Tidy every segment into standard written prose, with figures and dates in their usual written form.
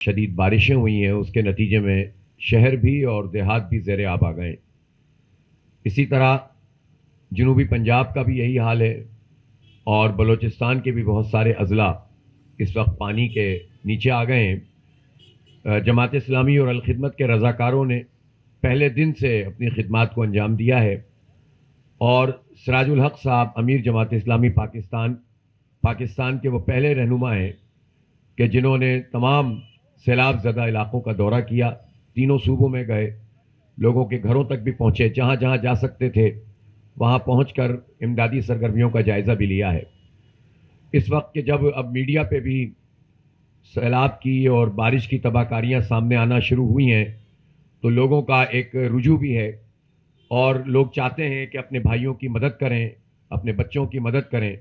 شدید بارشیں ہوئی ہیں، اس کے نتیجے میں شہر بھی اور دیہات بھی زیر آب آ گئے۔ اسی طرح جنوبی پنجاب کا بھی یہی حال ہے اور بلوچستان کے بھی بہت سارے اضلاع اس وقت پانی کے نیچے آ گئے ہیں۔ جماعت اسلامی اور الخدمت کے رضاکاروں نے پہلے دن سے اپنی خدمات کو انجام دیا ہے اور سراج الحق صاحب امیر جماعت اسلامی پاکستان کے وہ پہلے رہنما ہیں کہ جنہوں نے تمام سیلاب زدہ علاقوں کا دورہ کیا، تینوں صوبوں میں گئے، لوگوں کے گھروں تک بھی پہنچے، جہاں جہاں جا سکتے تھے وہاں پہنچ کر امدادی سرگرمیوں کا جائزہ بھی لیا ہے۔ اس وقت کہ جب اب میڈیا پہ بھی سیلاب کی اور بارش کی تباہ کاریاں سامنے آنا شروع ہوئی ہیں تو لوگوں کا ایک رجوع بھی ہے اور لوگ چاہتے ہیں کہ اپنے بھائیوں کی مدد کریں، اپنے بچوں کی مدد کریں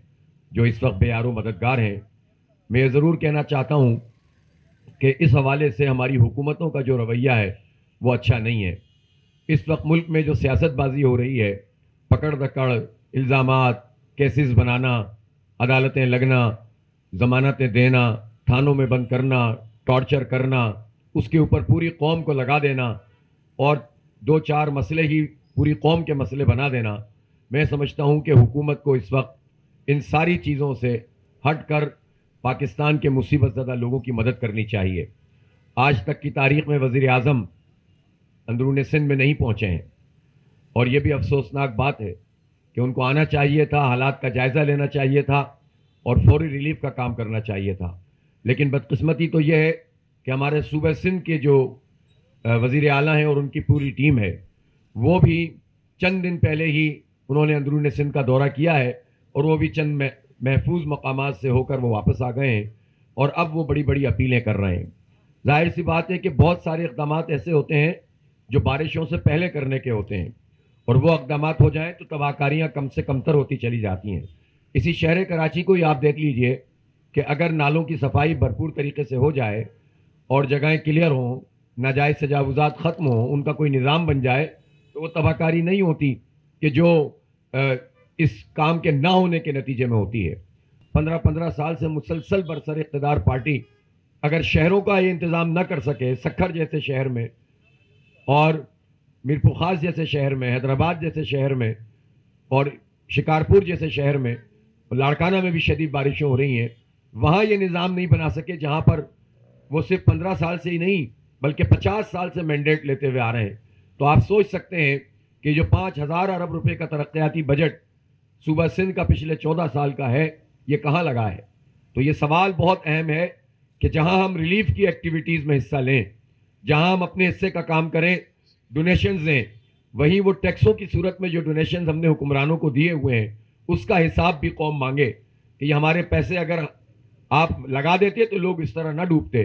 جو اس وقت بے یار و مددگار ہیں۔ میں یہ ضرور کہنا چاہتا ہوں کہ اس حوالے سے ہماری حکومتوں کا جو رویہ ہے وہ اچھا نہیں ہے۔ اس وقت ملک میں جو سیاست بازی ہو رہی ہے، پکڑ دکڑ، الزامات، کیسز بنانا، عدالتیں لگنا، ضمانتیں دینا، تھانوں میں بند کرنا، ٹارچر کرنا، اس کے اوپر پوری قوم کو لگا دینا اور دو چار مسئلے ہی پوری قوم کے مسئلے بنا دینا، میں سمجھتا ہوں کہ حکومت کو اس وقت ان ساری چیزوں سے ہٹ کر پاکستان کے مصیبت زدہ لوگوں کی مدد کرنی چاہیے۔ آج تک کی تاریخ میں وزیر اعظم اندرون سندھ میں نہیں پہنچے ہیں اور یہ بھی افسوسناک بات ہے کہ ان کو آنا چاہیے تھا، حالات کا جائزہ لینا چاہیے تھا اور فوری ریلیف کا کام کرنا چاہیے تھا، لیکن بدقسمتی تو یہ ہے کہ ہمارے صوبہ سندھ کے جو وزیر اعلیٰ ہیں اور ان کی پوری ٹیم ہے وہ بھی چند دن پہلے ہی انہوں نے اندرون سندھ کا دورہ کیا ہے اور وہ بھی چند محفوظ مقامات سے ہو کر وہ واپس آ گئے ہیں اور اب وہ بڑی بڑی اپیلیں کر رہے ہیں۔ ظاہر سی بات ہے کہ بہت سارے اقدامات ایسے ہوتے ہیں جو بارشوں سے پہلے کرنے کے ہوتے ہیں اور وہ اقدامات ہو جائیں تو تباہ کاریاں کم سے کم تر ہوتی چلی جاتی ہیں۔ اسی شہر کراچی کو ہی آپ دیکھ لیجئے کہ اگر نالوں کی صفائی بھرپور طریقے سے ہو جائے اور جگہیں کلیئر ہوں، ناجائز تجاوزات ختم ہوں، ان کا کوئی نظام بن جائے تو وہ تباہ کاری نہیں ہوتی کہ جو اس کام کے نہ ہونے کے نتیجے میں ہوتی ہے۔ 15 سال سے مسلسل برسر اقتدار پارٹی اگر شہروں کا یہ انتظام نہ کر سکے، سکھر جیسے شہر میں اور میرپور خاص جیسے شہر میں، حیدرآباد جیسے شہر میں اور شکارپور جیسے شہر میں، لاڑکانہ میں بھی شدید بارشیں ہو رہی ہیں، وہاں یہ نظام نہیں بنا سکے جہاں پر وہ صرف 15 سال سے ہی نہیں بلکہ 50 سال سے مینڈیٹ لیتے ہوئے آ رہے ہیں، تو آپ سوچ سکتے ہیں کہ جو 5000 ارب روپے کا ترقیاتی بجٹ صوبہ سندھ کا پچھلے 14 سال کا ہے یہ کہاں لگا ہے۔ تو یہ سوال بہت اہم ہے کہ جہاں ہم ریلیف کی ایکٹیویٹیز میں حصہ لیں، جہاں ہم اپنے حصے کا کام کریں، ڈونیشنز دیں، وہیں وہ ٹیکسوں کی صورت میں جو ڈونیشنز ہم نے حکمرانوں کو دیے ہوئے ہیں اس کا حساب بھی قوم مانگے کہ یہ ہمارے پیسے اگر آپ لگا دیتے تو لوگ اس طرح نہ ڈوبتے۔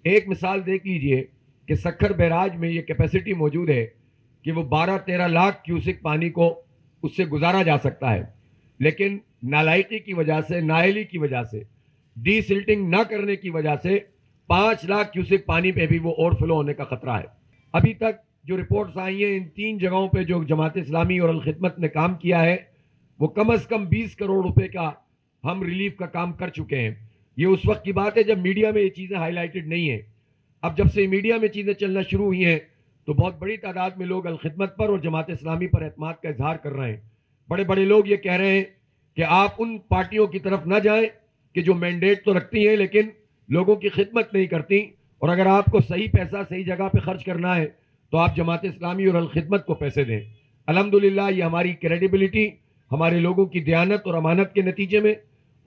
ایک مثال دیکھ لیجئے کہ سکھر بیراج میں یہ کیپیسٹی موجود ہے کہ وہ 12-13 لاکھ کیوسک پانی کو اس سے گزارا جا سکتا ہے، لیکن نالائقی کی وجہ سے، نااہلی کی وجہ سے، ڈی سلٹنگ نہ کرنے کی وجہ سے 5 لاکھ کیوسک پانی پہ بھی وہ اوور فلو ہونے کا خطرہ ہے۔ ابھی تک جو رپورٹس آئی ہیں ان 3 جگہوں پہ جو جماعت اسلامی اور الخدمت نے کام کیا ہے وہ کم از کم 20 کروڑ روپے کا ہم ریلیف کا کام کر چکے ہیں۔ یہ اس وقت کی بات ہے جب میڈیا میں یہ چیزیں ہائی لائٹڈ نہیں ہیں۔ اب جب سے میڈیا میں چیزیں چلنا شروع ہوئی ہیں تو بہت بڑی تعداد میں لوگ الخدمت پر اور جماعت اسلامی پر اعتماد کا اظہار کر رہے ہیں۔ بڑے بڑے لوگ یہ کہہ رہے ہیں کہ آپ ان پارٹیوں کی طرف نہ جائیں کہ جو مینڈیٹ تو رکھتی ہیں لیکن لوگوں کی خدمت نہیں کرتی، اور اگر آپ کو صحیح پیسہ صحیح جگہ پہ خرچ کرنا ہے تو آپ جماعت اسلامی اور الخدمت کو پیسے دیں۔ الحمدللہ یہ ہماری کریڈیبلٹی، ہمارے لوگوں کی دیانت اور امانت کے نتیجے میں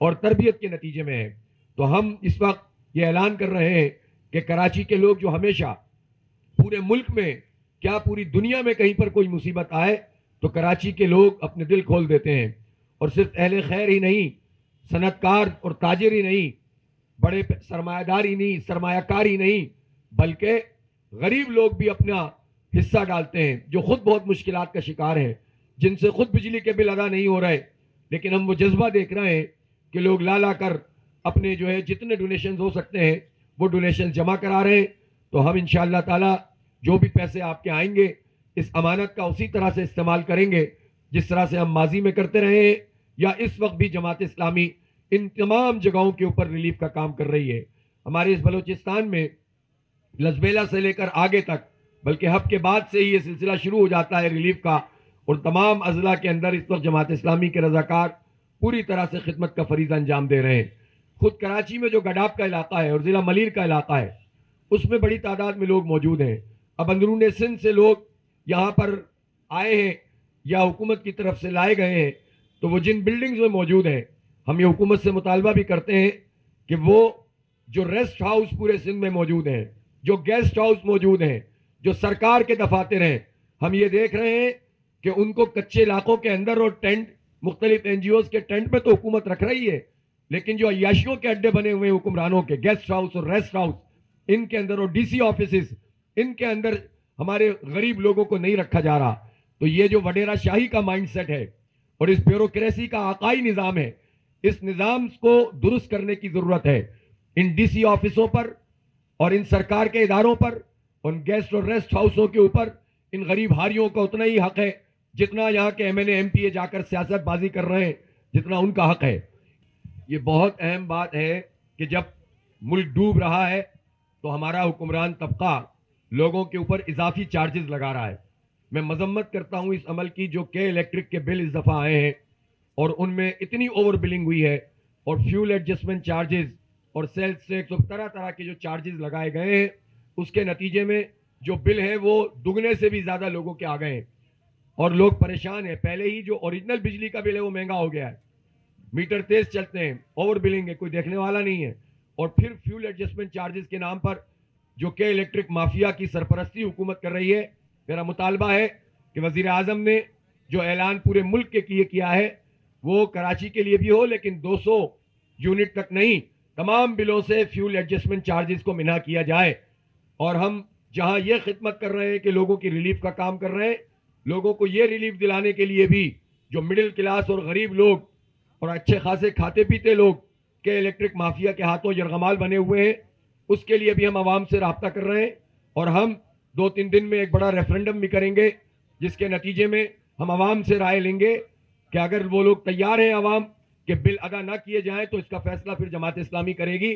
اور تربیت کے نتیجے میں ہے۔ تو ہم اس وقت یہ اعلان کر رہے ہیں کہ کراچی کے لوگ جو ہمیشہ پورے ملک میں کیا پوری دنیا میں کہیں پر کوئی مصیبت آئے تو کراچی کے لوگ اپنے دل کھول دیتے ہیں، اور صرف اہل خیر ہی نہیں، صنعت کار اور تاجر ہی نہیں، بڑے سرمایہ دار ہی نہیں، سرمایہ کار ہی نہیں، بلکہ غریب لوگ بھی اپنا حصہ ڈالتے ہیں جو خود بہت مشکلات کا شکار ہیں، جن سے خود بجلی کے بل ادا نہیں ہو رہے، لیکن ہم وہ جذبہ دیکھ رہے ہیں کہ لوگ لا کر اپنے جو ہے جتنے ڈونیشنز ہو سکتے ہیں وہ ڈونیشنز جمع کرا رہے ہیں۔ تو ہم انشاءاللہ تعالی جو بھی پیسے آپ کے آئیں گے اس امانت کا اسی طرح سے استعمال کریں گے جس طرح سے ہم ماضی میں کرتے رہے ہیں، یا اس وقت بھی جماعت اسلامی ان تمام جگہوں کے اوپر ریلیف کا کام کر رہی ہے۔ ہمارے اس بلوچستان میں لزبیلا سے لے کر آگے تک، بلکہ حب کے بعد سے ہی یہ سلسلہ شروع ہو جاتا ہے ریلیف کا، اور تمام اضلاع کے اندر اس وقت جماعت اسلامی کے رضاکار پوری طرح سے خدمت کا فریضہ انجام دے رہے ہیں۔ خود کراچی میں جو گڈاپ کا علاقہ ہے اور ضلع ملیر کا علاقہ ہے، اس میں بڑی تعداد میں لوگ موجود ہیں۔ اب اندرون سندھ سے لوگ یہاں پر آئے ہیں یا حکومت کی طرف سے لائے گئے ہیں، تو وہ جن بلڈنگز میں موجود ہیں، ہم یہ حکومت سے مطالبہ بھی کرتے ہیں کہ وہ جو ریسٹ ہاؤس پورے سندھ میں موجود ہیں، جو گیسٹ ہاؤس موجود ہیں، جو سرکار کے دفاتر ہیں، ہم یہ دیکھ رہے ہیں کہ ان کو کچے علاقوں کے اندر اور ٹینٹ، مختلف این جی اوز کے ٹینٹ میں تو حکومت رکھ رہی ہے، لیکن جو عیاشیوں کے اڈے بنے ہوئے حکمرانوں کے گیسٹ ہاؤس اور ریسٹ ہاؤس، ان کے اندر اور ڈی سی آفیسز، ان کے اندر ہمارے غریب لوگوں کو نہیں رکھا جا رہا۔ تو یہ جو وڈیرا شاہی کا مائنڈ سیٹ ہے اور اس بیوروکریسی کا آقائی نظام ہے، اس نظام کو درست کرنے کی ضرورت ہے۔ ان ڈی سی آفسوں پر اور ان سرکار کے اداروں پر، ان گیسٹ اور ریسٹ ہاؤسوں کے اوپر ان غریب ہاریوں کا اتنا ہی حق ہے جتنا یہاں کے M N A M P A جا کر سیاست بازی کر رہے ہیں، جتنا ان کا حق ہے۔ یہ بہت اہم بات ہے کہ جب ملک ڈوب رہا ہے تو ہمارا حکمران طبقہ لوگوں کے اوپر اضافی چارجز لگا رہا ہے۔ میں مذمت کرتا ہوں اس عمل کی جو کہ الیکٹرک کے بل اس دفعہ آئے ہیں اور ان میں اتنی اوور بلنگ ہوئی ہے، اور فیول ایڈجسٹمنٹ چارجز اور سیلز ٹیکس اور طرح طرح کے جو چارجز لگائے گئے ہیں، اس کے نتیجے میں جو بل ہے وہ دگنے سے بھی زیادہ لوگوں کے آ گئے ہیں اور لوگ پریشان ہیں۔ پہلے ہی جو اوریجنل بجلی کا بل ہے وہ مہنگا ہو گیا ہے، میٹر تیز چلتے ہیں، اوور بلنگ ہے، کوئی دیکھنے والا نہیں ہے، اور پھر فیول ایڈجسٹمنٹ چارجز کے نام پر جو کہ الیکٹرک مافیا کی سرپرستی حکومت کر رہی ہے۔ میرا مطالبہ ہے کہ وزیر اعظم نے جو اعلان پورے ملک کے لیے کیا ہے وہ کراچی کے لیے بھی ہو، لیکن 200 یونٹ تک نہیں، تمام بلوں سے فیول ایڈجسٹمنٹ چارجز کو منع کیا جائے۔ اور ہم جہاں یہ خدمت کر رہے ہیں کہ لوگوں کی ریلیف کا کام کر رہے ہیں، لوگوں کو یہ ریلیف دلانے کے لیے بھی جو مڈل کلاس اور غریب لوگ اور اچھے خاصے کھاتے پیتے لوگ کے الیکٹرک مافیا کے ہاتھوں یرغمال بنے ہوئے ہیں، اس کے لیے بھی ہم عوام سے رابطہ کر رہے ہیں، اور ہم 2-3 دن میں ایک بڑا ریفرنڈم بھی کریں گے، جس کے نتیجے میں ہم عوام سے رائے لیں گے کہ اگر وہ لوگ تیار ہیں عوام کہ بل ادا نہ کیے جائیں تو اس کا فیصلہ پھر جماعت اسلامی کرے گی۔